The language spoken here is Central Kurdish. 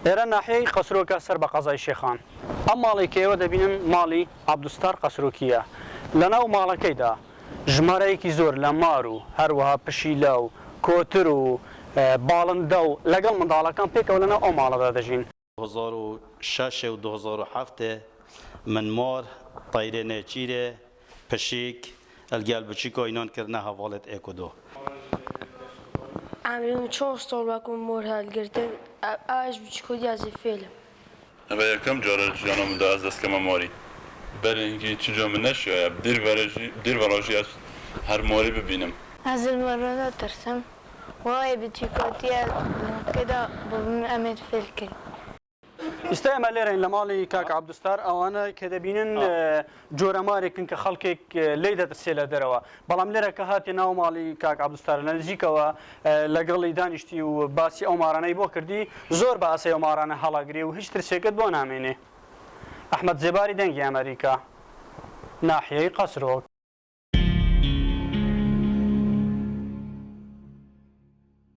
لێرە ناحیەی قەسرۆکە سەر بە قەزای شێخان ئەم ماڵی کێوە دەبینن ماڵی عەبدوستار قەسرۆکیە لەناو ماڵەکەیدا ژمارەیەکی زۆر لە مار و هەروەها پشیلە و کۆتر و باڵندە و لەگەڵ منداڵەکان پێکەوە لەناو ئەو ماڵەدا دەژین 2006 و 2007 من مار طایرە نێچیرێ پشیک ئەلگیال بچیکۆ ئینان کردنە هەواڵێت ئێکودۆ عمري چون سال وكم مور هالجرتن عايش بتشكو جازي فيلم أنا كم جارة جانا من ده أزدست كم ماري برينكي تشجع من نشيا بدير وراجي هر ماري ببینم از المرة ترسم وهاي بتشيكوتيا كده بمأمد في الكل ئێستا ئێمە لێرەین لە ماڵی کاک عەبدوستار ئەوانە کە دەبینن جۆرەمارێکن کە خەڵکێک لێی دەترسێ لە دەرەوە بەڵام لێرە کە هاتیە ناو ماڵی کاک عەبدوستار لە نزیکەوە لەگەڵی دانیشتی و باسی ئەو مارانەی بۆ کردی زۆر بە ئاسەی ئەو مارانە هەڵاگری و هیچ ترسێکت بۆ نامێنێ ئەحمەد زێباری دەنگی ئەمریکا ناحیەی قەسرۆک